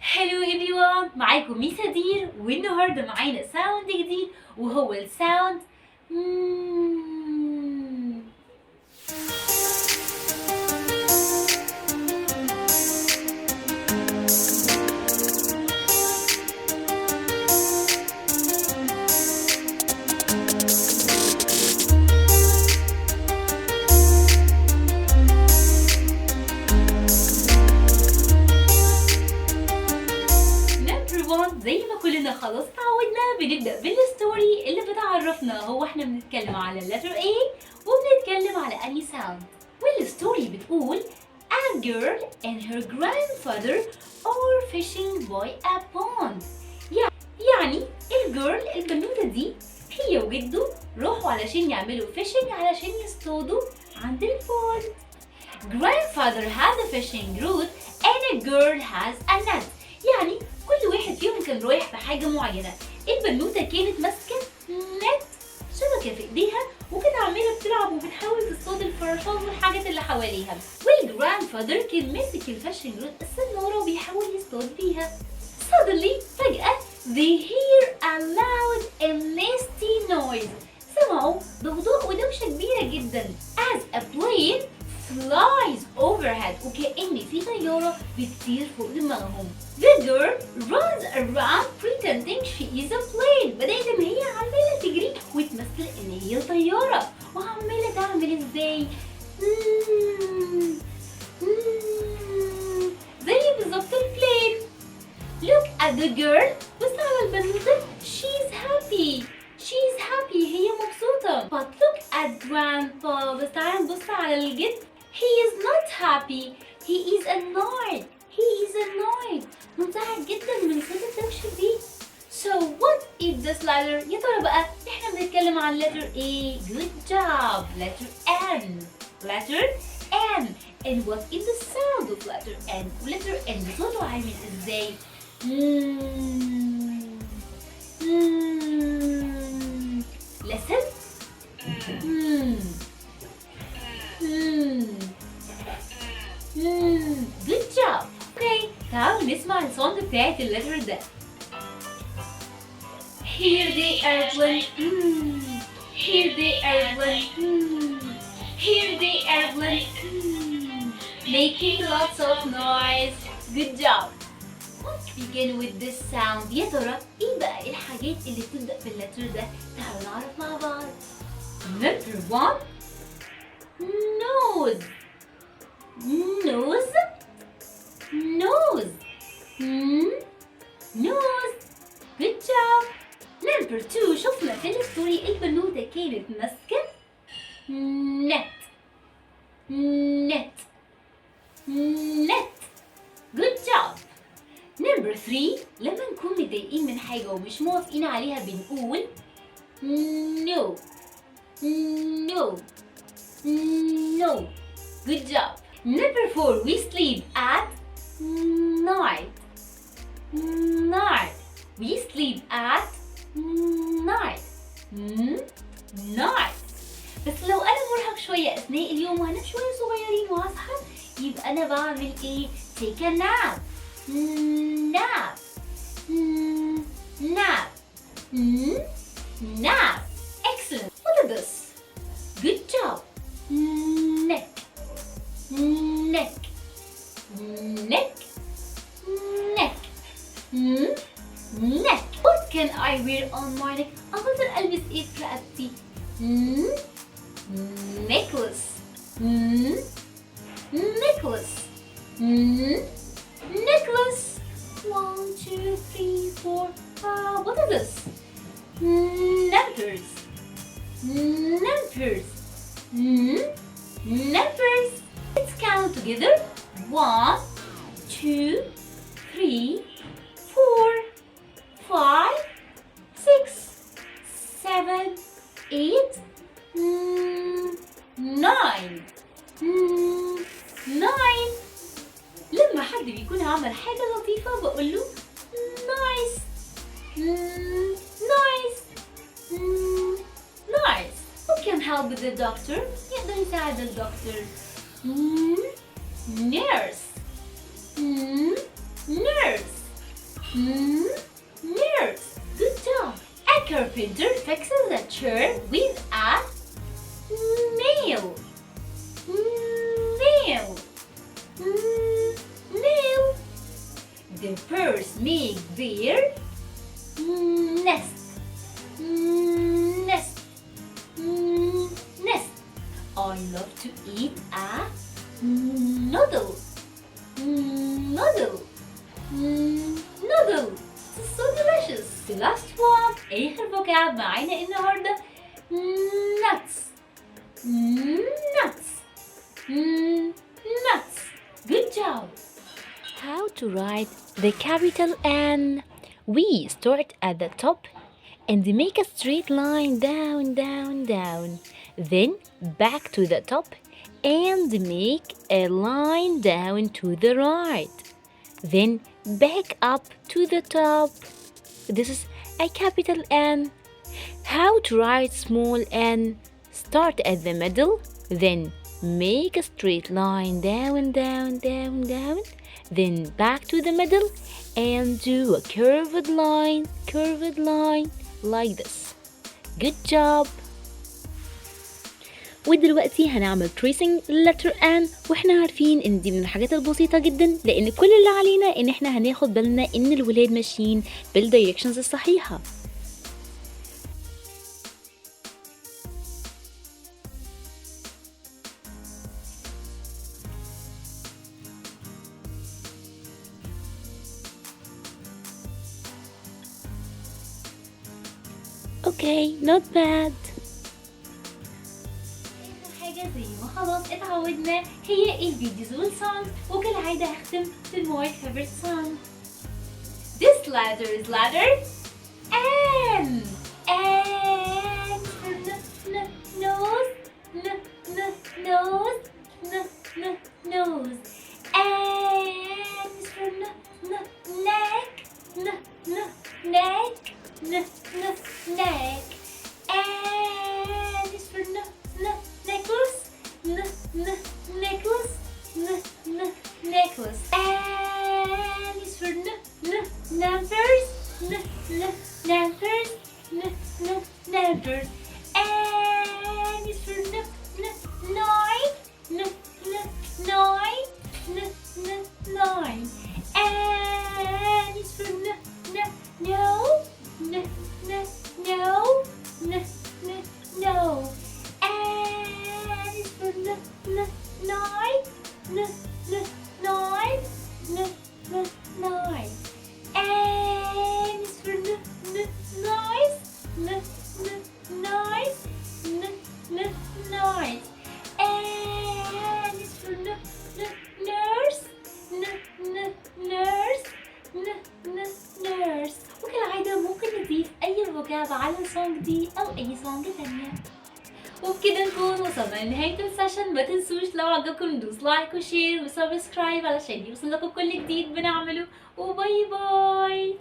هلو everyone، معاكم ميسا دير، والنهارده معانا ساوند جديد وهو الساوند زي ما كلنا خلاص اتعودنا بنبدأ بالستوري اللي بتعرفنا هو احنا بنتكلم على letter A وبنتكلم على أنهي sound. والستوري بتقول A girl and her grandfather are fishing by a pond. يعني الجيرل البنوتة دي هي وجده راحوا علشان يعملوا fishing علشان يصطادوا عند البوند. Grandfather has a fishing rod and a girl has a net. يعني كل واحد فيهم كان رايح بحاجة معينة. البنوتة كانت ماسكة نت شبكة في ايديها وكانت عمالة بتلعب وبتحاول تصطاد الفراشات والحاجات اللي حواليها. والجراند فادر كان ماسك الفاشن رود السنارة وبيحاول يصطاد بيها. Suddenly فجأة they hear a loud and nasty noise. سمعوا ضوضاء ودوشة كبيرة جدا as a plane flies overhead وكأن في طيارة بتطير فوق دماغهم. The girl runs around pretending she is a plane. بدأت إن هي عمالة تجري وتمثل إن هي طيارة وعمالة تعمل إزاي؟ زي بالظبط البلين. Look at the girl. بص على البنوتة. She's happy. هي مبسوطة. But look at grandpa. بس تعالى نبص على الجد. He is not happy. He is annoyed. منزعج جدا من صوت الدوشة دي. So what is this letter؟ يا ترى بقى احنا بنتكلم عن letter A. Good job. Letter N. And what is the sound of letter N؟ letter N صوته عامل ازاي؟ Listen. Good job. Okay. تعالوا نسمع الساوند بتاعت اللتر ده. Hear the airplane. Hear the airplane. Hear the airplane. Making lots of noise. Good job. Let's begin with this sound. يا ترى ايه بقى الحاجات اللي بتبدأ باللتر ده؟ تعالوا نعرف مع بعض. Letter 1. Nose. Nose. Good job. Number 2. شفنا في الستوري البنوتة كانت ماسكة net. Good job. Number 3. لما نكون متضايقين من حاجة ومش موافقين عليها بنقول no. Good job. Number 4. We sleep at night. We sleep at night. بس لو أنا مرهق شوية أثناء اليوم وأنا شوية صغيرين وأصحى يبقى أنا بعمل إيه؟ Take a nap. Nap. Excellent. What is this? Good job. Neck. What can I wear on my neck? أقدر ألبس إيه في رقبتي؟ Necklace. Necklace. 1, 2, 3, 4. What is this? Numbers. Let's count together. 1, 2, 3, 4, 5, 6, 7, 8, 9. لما حد بيكون عمل حاجة لطيفة بقول له nice. Who can help with the doctor? يقدر يساعد الدكتور. Nurse. Nurse. Good job. A carpenter fixes a chair with a nail. Nail. Nail. The birds make their nest. Nest. Nest. I love to eat a noodle. Noodle. Noodle. This is so delicious. The last one. آخر vocab معانا النهاردة. Nuts. Nuts. Nuts. Good job. How to write the capital N? We start at the top and make a straight line down, down, down. Then back to the top and make a line down to the right. Then back up to the top. This is a capital N. How to write small n? Start at the middle, then make a straight line down, down, down, down. Then back to the middle and do a curved line like this. Good job. ودلوقتي هنعمل tracing letter N، واحنا عارفين ان دي من الحاجات البسيطة جدا، لان كل اللي علينا ان احنا هناخد بالنا ان الولاد ماشيين بالdirections الصحيحة. Okay, not bad. حاجة زي ما خلاص اتعودنا هي الفيديوز والسونج، وكالعادة هختم بالماي favorite song. This letter is letter N. N for nose, nose, nose. N is for neck, neck, neck. N is for necklace, necklace, necklace. N is for numbers, numbers, numbers. N is for nine, nine, nine. N is for no, no, no. And is for nine, nine. And is for nice, nice, nice. And is for nurse, nurse, nurse. وكالعادة ممكن نضيف أي فوكاب على السونج دي أو أي سونج تانية. وبكده نكون وصلنا لنهاية السيشن. ما تنسوش لو عجبكم ندوس لايك وشير وسبسكرايب علشان يوصل لكم كل جديد بنعمله. وباي باي.